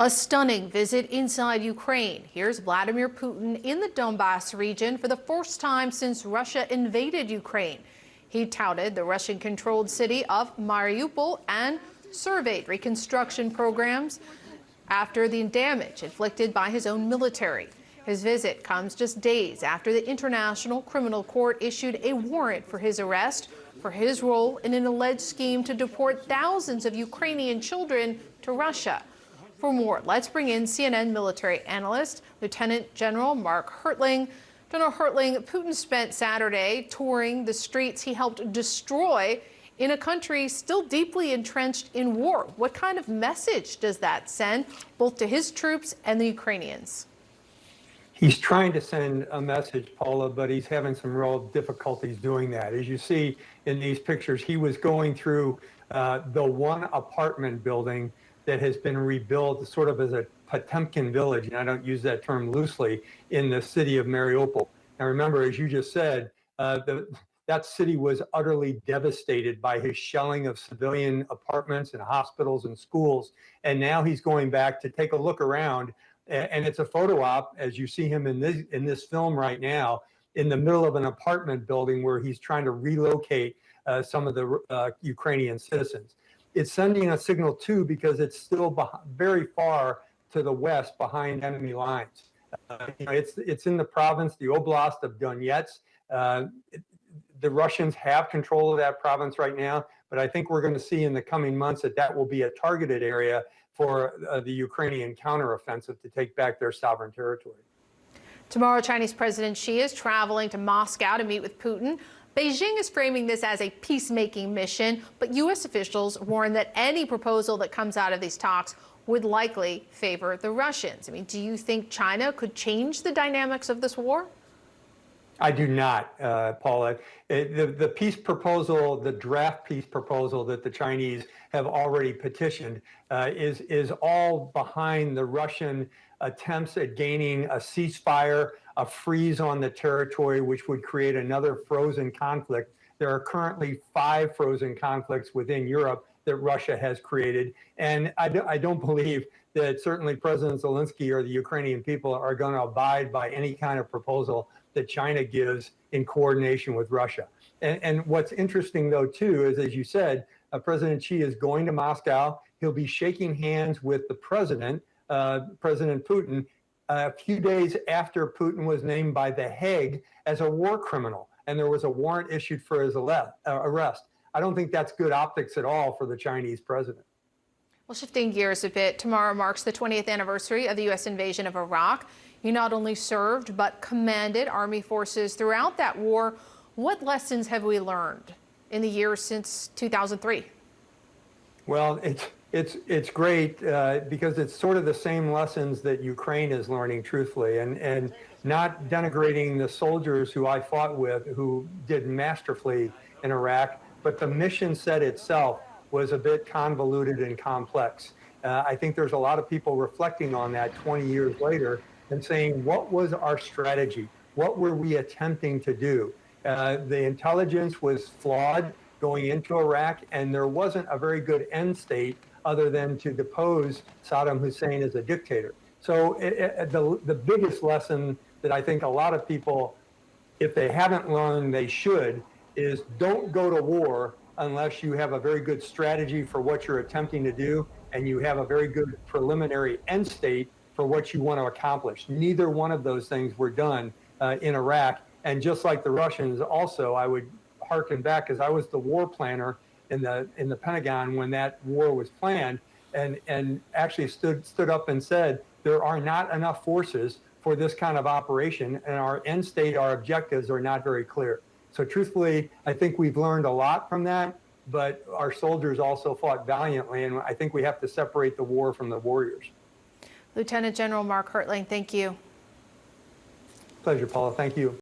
A stunning visit inside Ukraine. Here's Vladimir Putin in the Donbass region for the first time since Russia invaded Ukraine. He touted the Russian-controlled city of Mariupol and surveyed reconstruction programs after the damage inflicted by his own military. His visit comes just days after the International Criminal Court issued a warrant for his arrest for his role in an alleged scheme to deport thousands of Ukrainian children to Russia. For more, let's bring in CNN military analyst, Lieutenant General Mark Hertling. General Hertling, Putin spent Saturday touring the streets he helped destroy in a country still deeply entrenched in war. What kind of message does that send, both to his troops and the Ukrainians? He's trying to send a message, Paula, but he's having some real difficulties doing that. As you see in these pictures, he was going through the one apartment building that has been rebuilt sort of as a Potemkin village, and I don't use that term loosely, in the city of Mariupol. Now remember, as you just said, that city was utterly devastated by his shelling of civilian apartments and hospitals and schools. And now he's going back to take a look around, and it's a photo op, as you see him in this film right now, in the middle of an apartment building where he's trying to relocate some of the Ukrainian citizens. It's sending a signal too, because it's still very far to the west behind enemy lines. It's in the province, the Oblast of Donetsk. The Russians have control of that province right now, but I think we're going to see in the coming months that will be a targeted area for the Ukrainian counteroffensive to take back their sovereign territory. Tomorrow, Chinese President Xi is traveling to Moscow to meet with Putin. Beijing is framing this as a peacemaking mission, but U.S. officials warn that any proposal that comes out of these talks would likely favor the Russians. I mean, do you think China could change the dynamics of this war? I do not, Paula. The peace proposal, the draft peace proposal that the Chinese have already petitioned is all behind the Russian attempts at gaining a ceasefire, a freeze on the territory, which would create another frozen conflict. There are currently 5 frozen conflicts within Europe that Russia has created. And I don't believe that certainly President Zelensky or the Ukrainian people are going to abide by any kind of proposal that China gives in coordination with Russia. And what's interesting, though, too, is, as you said, President Xi is going to Moscow. He'll be shaking hands with the president, President Putin, a few days after Putin was named by The Hague as a war criminal, and there was a warrant issued for his arrest. I don't think that's good optics at all for the Chinese president. Well, shifting gears a bit, tomorrow marks the 20th anniversary of the U.S. invasion of Iraq. You not only served, but commanded Army forces throughout that war. What lessons have we learned in the years since 2003? Well, it's great because it's sort of the same lessons that Ukraine is learning, truthfully, and not denigrating the soldiers who I fought with, who did masterfully in Iraq, but the mission set itself was a bit convoluted and complex. I think there's a lot of people reflecting on that 20 years later and saying, what was our strategy? What were we attempting to do? The intelligence was flawed going into Iraq, and there wasn't a very good end state other than to depose Saddam Hussein as a dictator. So the biggest lesson that I think a lot of people, if they haven't learned, they should, is don't go to war unless you have a very good strategy for what you're attempting to do, and you have a very good preliminary end state for what you want to accomplish. Neither one of those things were done in Iraq. And just like the Russians, also, I would harken back, because I was the war planner in the Pentagon when that war was planned, and actually stood up and said, there are not enough forces for this kind of operation, and our end state, our objectives are not very clear. So truthfully, I think we've learned a lot from that, but our soldiers also fought valiantly, and I think we have to separate the war from the warriors. Lieutenant General Mark Hertling, thank you. Pleasure, Paula. Thank you.